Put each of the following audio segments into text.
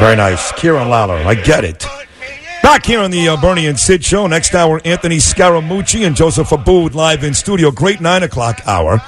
Very nice. Kieran Lalor. I get it. Back here on the Bernie and Sid show. Next hour, Anthony Scaramucci and Joseph Abboud live in studio. Great 9 o'clock hour.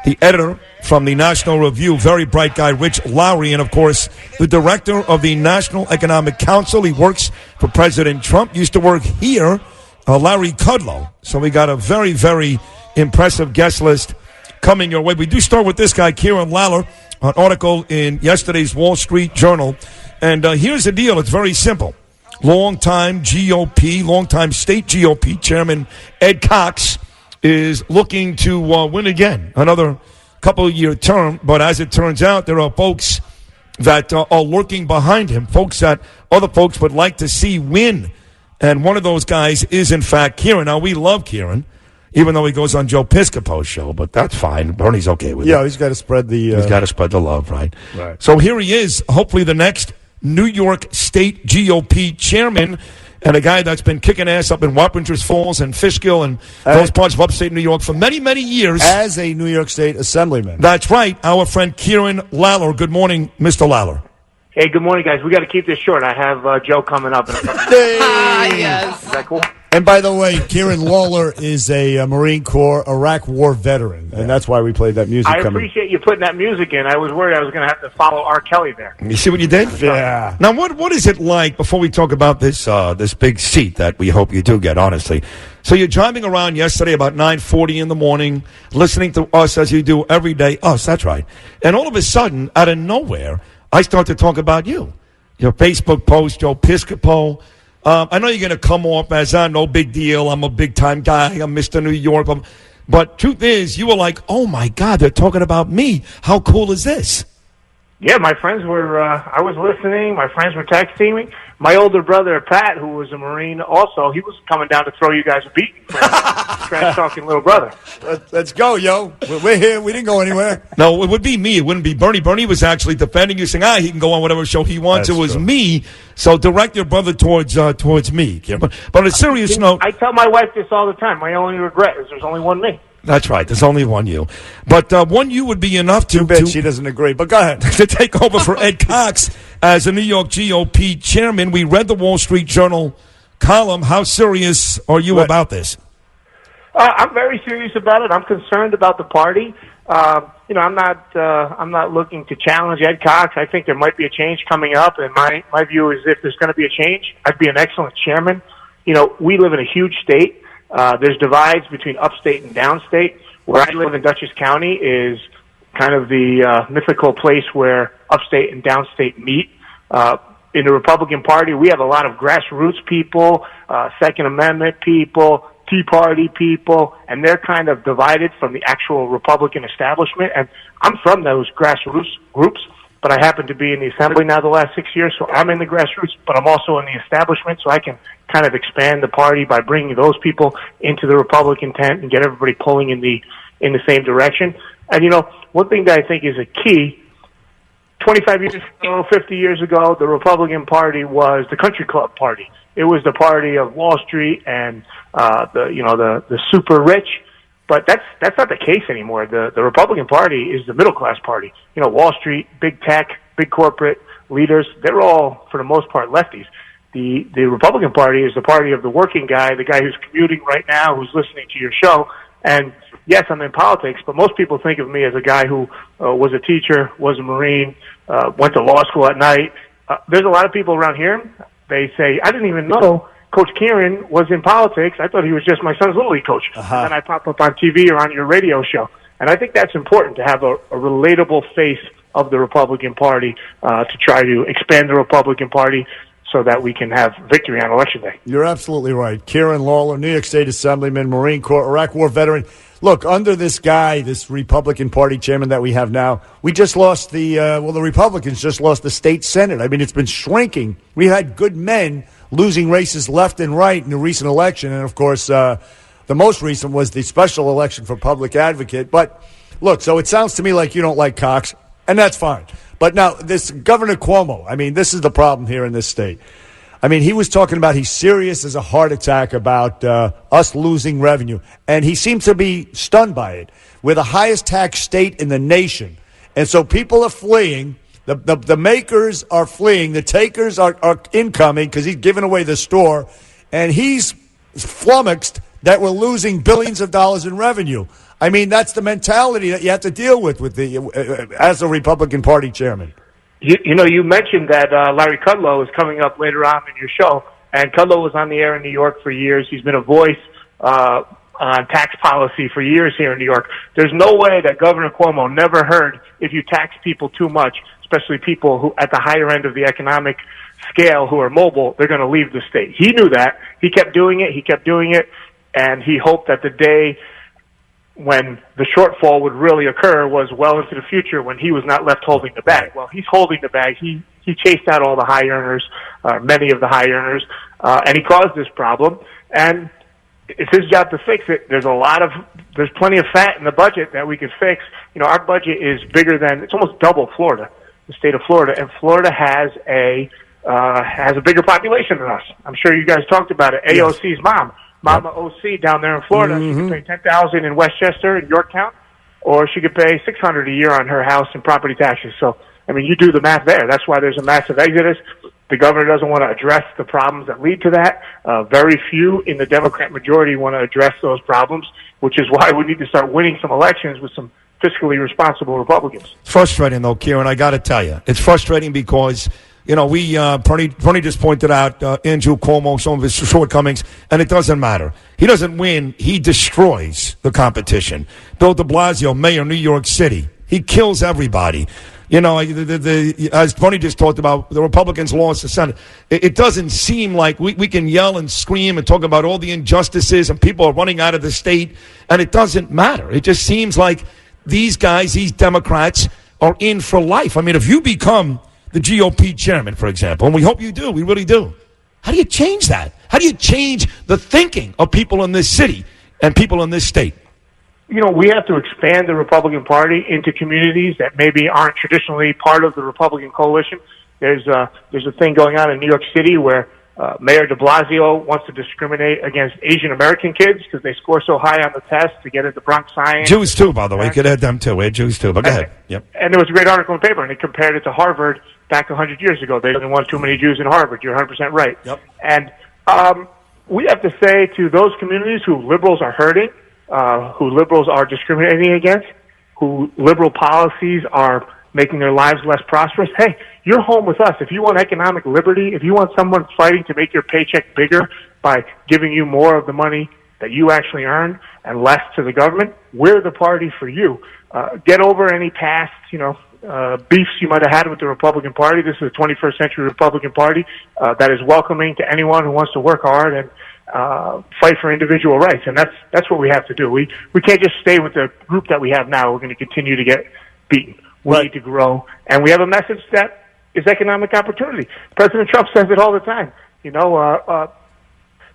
The editor from the National Review, very bright guy, Rich Lowry, and, of course, the director of the National Economic Council. He works for President Trump. Used to work here, Larry Kudlow. So we got a very, very impressive guest list coming your way. We do start with this guy, Kieran Lalor, an article in yesterday's Wall Street Journal. And here's the deal. It's very simple. Longtime GOP, longtime state GOP chairman Ed Cox is looking to win again, another couple-year term. But as it turns out, there are folks that are lurking behind him, folks that other folks would like to see win. And one of those guys is, in fact, Kieran. Now, we love Kieran, even though he goes on Joe Piscopo's show, but that's fine. Bernie's okay with it. Yeah, he's got to spread the... He's got to spread the love, right? Right. So here he is, hopefully the next New York State GOP chairman, and a guy that's been kicking ass up in Wappingers Falls and Fishkill and those parts of upstate New York for many, many years. As a New York State assemblyman. That's right. Our friend Kieran Lalor. Good morning, Mr. Lalor. Hey, good morning, guys. We got to keep this short. I have Joe coming up in a couple Yes. Is that cool? And by the way, Kieran Lalor is a Marine Corps Iraq War veteran, and that's why we played that music. I appreciate you putting that music in. I was worried I was going to have to follow R. Kelly there. You see what you did? Yeah. Now, what is it like, before we talk about this this big seat that we hope you do get, honestly? So you're driving around yesterday about 9:40 in the morning, listening to us as you do every day. Us, that's right. And all of a sudden, out of nowhere, I start to talk about you. Your Facebook post, Joe Piscopo. I know you're going to come off as, no big deal, I'm a big-time guy, I'm Mr. New York. But truth is, you were like, oh, my God, they're talking about me. How cool is this? Yeah, my friends were, I was listening. My friends were texting me. My older brother, Pat, who was a Marine also, he was coming down to throw you guys a beating for trash-talking little brother. Let's go, yo. We're here. We didn't go anywhere. No, it would be me. It wouldn't be Bernie. Bernie was actually defending you, saying, he can go on whatever show he wants. That's it was true. me. So direct your brother towards me. But on a serious note. I tell my wife this all the time. My only regret is there's only one me. That's right. There's only one you. But one you would be enough Too bad she doesn't agree, but go ahead. to take over for Ed Cox as a New York GOP chairman. We read the Wall Street Journal column. How serious are you about this? I'm very serious about it. I'm concerned about the party. I'm not looking to challenge Ed Cox. I think there might be a change coming up, and my view is if there's going to be a change, I'd be an excellent chairman. We live in a huge state. There's divides between upstate and downstate. Where I live in Dutchess County is kind of the mythical place where upstate and downstate meet. In the Republican Party, we have a lot of grassroots people, Second Amendment people, Tea Party people, and they're kind of divided from the actual Republican establishment. And I'm from those grassroots groups, but I happen to be in the Assembly now the last 6 years, so I'm in the grassroots, but I'm also in the establishment, so I can kind of expand the party by bringing those people into the Republican tent and get everybody pulling in the same direction. And, one thing that I think is a key, 25 years ago, 50 years ago, the Republican Party was the country club party. It was the party of Wall Street and the super rich. But that's not the case anymore. The Republican Party is the middle class party. Wall Street, big tech, big corporate leaders, they're all, for the most part, lefties. The Republican Party is the party of the working guy, the guy who's commuting right now, who's listening to your show. And yes, I'm in politics, but most people think of me as a guy who was a teacher, was a Marine, went to law school at night. There's a lot of people around here, they say, I didn't even know Coach Kieran was in politics. I thought he was just my son's Little League coach. And then I pop up on TV or on your radio show. And I think that's important to have a relatable face of the Republican Party to try to expand the Republican Party so that we can have victory on Election Day. You're absolutely right. Kieran Lalor, New York State Assemblyman, Marine Corps, Iraq War veteran. Look, under this guy, this Republican Party chairman that we have now, we just lost the Republicans just lost the state Senate. I mean, it's been shrinking. We had good men losing races left and right in the recent election. And, of course, the most recent was the special election for public advocate. But, look, so it sounds to me like you don't like Cox, and that's fine. But now, this Governor Cuomo, I mean, this is the problem here in this state. I mean, he was talking about he's serious as a heart attack about us losing revenue. And he seems to be stunned by it. We're the highest tax state in the nation. And so people are fleeing The makers are fleeing. The takers are incoming because he's giving away the store. And he's flummoxed that we're losing billions of dollars in revenue. I mean, that's the mentality that you have to deal with as a Republican Party chairman. You mentioned that Larry Kudlow is coming up later on in your show, and Kudlow was on the air in New York for years. He's been a voice on tax policy for years here in New York. There's no way that Governor Cuomo never heard if you tax people too much, especially people who at the higher end of the economic scale who are mobile, they're going to leave the state. He knew that. He kept doing it, and he hoped that the day when the shortfall would really occur was well into the future when he was not left holding the bag. Well, he's holding the bag. He chased out all the high earners, many of the high earners, and he caused this problem. And it's his job to fix it. There's plenty of fat in the budget that we could fix. Our budget is bigger it's almost double Florida, the state of Florida, and Florida has a bigger population than us. I'm sure you guys talked about it. Yes. AOC's Mama OC down there in Florida, she could pay $10,000 in Westchester and Yorktown, or she could pay $600 a year on her house and property taxes. So, I mean, you do the math there. That's why there's a massive exodus. The governor doesn't want to address the problems that lead to that. Very few in the Democrat majority want to address those problems, which is why we need to start winning some elections with some fiscally responsible Republicans. It's frustrating, though, Kieran. I got to tell you. It's frustrating because, Bernie just pointed out Andrew Cuomo, some of his shortcomings, and it doesn't matter. He doesn't win. He destroys the competition. Bill de Blasio, mayor of New York City, he kills everybody. As Bernie just talked about, the Republicans lost the Senate. It doesn't seem like we can yell and scream and talk about all the injustices and people are running out of the state, and it doesn't matter. It just seems like these guys, these Democrats, are in for life. I mean, if you become the GOP chairman, for example, and we hope you do, we really do, how do you change that? How do you change the thinking of people in this city and people in this state? We have to expand the Republican Party into communities that maybe aren't traditionally part of the Republican coalition. There's a thing going on in New York City where Mayor de Blasio wants to discriminate against Asian American kids because they score so high on the test to get into Bronx Science. Jews too, by the way. You could add them too. We're Jews too. But go ahead. Yep. And there was a great article in the paper, and they compared it to Harvard back 100 years ago. They didn't want too many Jews in Harvard. You're 100% right. Yep. And we have to say to those communities who liberals are hurting, who liberals are discriminating against, who liberal policies are making their lives less prosperous, hey, you're home with us. If you want economic liberty, if you want someone fighting to make your paycheck bigger by giving you more of the money that you actually earn and less to the government, we're the party for you. Get over any past, beefs you might have had with the Republican Party. This is a 21st century Republican Party that is welcoming to anyone who wants to work hard and fight for individual rights, and that's what we have to do. We can't just stay with the group that we have now. We're going to continue to get beaten. We need to grow, and we have a message that is economic opportunity. President Trump says it all the time.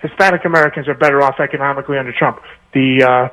Hispanic Americans are better off economically under Trump. The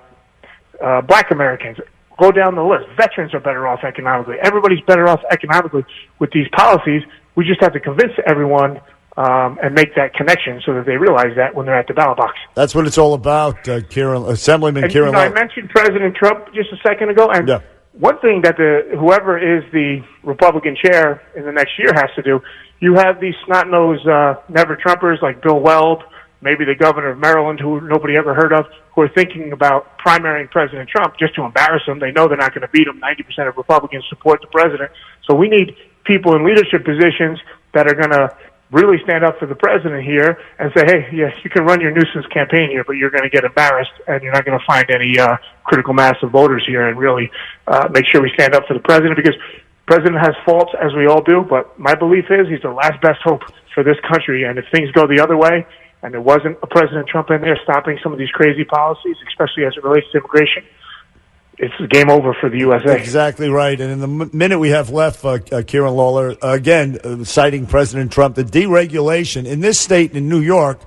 Black Americans, go down the list. Veterans are better off economically. Everybody's better off economically with these policies. We just have to convince everyone and make that connection so that they realize that when they're at the ballot box. That's what it's all about, Kieran, Assemblyman and, Kieran. I mentioned President Trump just a second ago, and one thing that whoever is the Republican chair in the next year has to do, you have these snot-nosed never-Trumpers like Bill Weld, maybe the governor of Maryland, who nobody ever heard of, who are thinking about primarying President Trump just to embarrass him. They know they're not going to beat him. 90% of Republicans support the president. So we need people in leadership positions that are going to really stand up for the president here and say, hey, yes, you can run your nuisance campaign here, but you're going to get embarrassed and you're not going to find any critical mass of voters here, and really make sure we stand up for the president, because the president has faults, as we all do, but my belief is he's the last best hope for this country. And if things go the other way and there wasn't a President Trump in there stopping some of these crazy policies, especially as it relates to immigration, it's game over for the USA. Exactly right. And in the minute we have left, Kieran Lalor, again, citing President Trump, the deregulation in this state, in New York,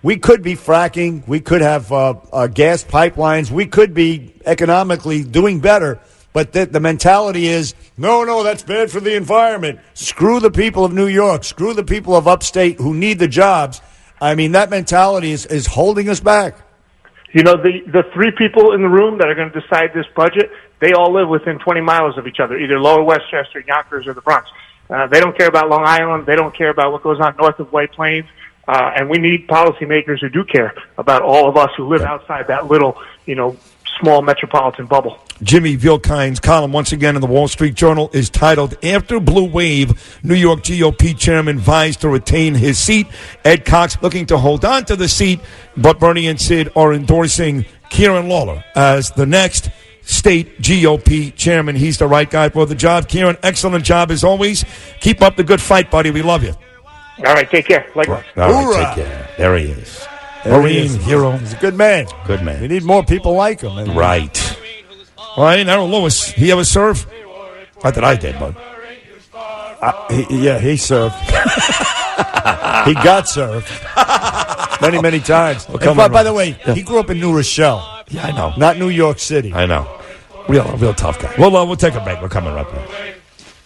we could be fracking. We could have gas pipelines. We could be economically doing better. But the mentality is, no, that's bad for the environment. Screw the people of New York. Screw the people of upstate who need the jobs. I mean, that mentality is holding us back. The three people in the room that are going to decide this budget, they all live within 20 miles of each other, either Lower Westchester, Yonkers, or the Bronx. They don't care about Long Island. They don't care about what goes on north of White Plains. And we need policymakers who do care about all of us who live outside that little, small metropolitan bubble. Jimmy Vilkine's column, once again in the Wall Street Journal, is titled, After Blue Wave, New York GOP Chairman Vies to Retain His Seat. Ed Cox looking to hold on to the seat, but Bernie and Sid are endorsing Kieran Lalor as the next state GOP chairman. He's the right guy for the job. Kieran, excellent job as always. Keep up the good fight, buddy. We love you. All right, take care. Likewise. All right, take care. There he is. Marine hero. He's a good man. Good man. We need more people like him. Right. All right, Errol Lewis, he ever serve? Not that I did, but. He served. He got served. Many, many times. By the way, he grew up in New Rochelle. Yeah, I know. Not New York City. I know. Real tough guy. We'll take a break. We're coming right back.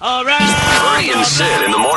All right. Bernie and Sid in the morning.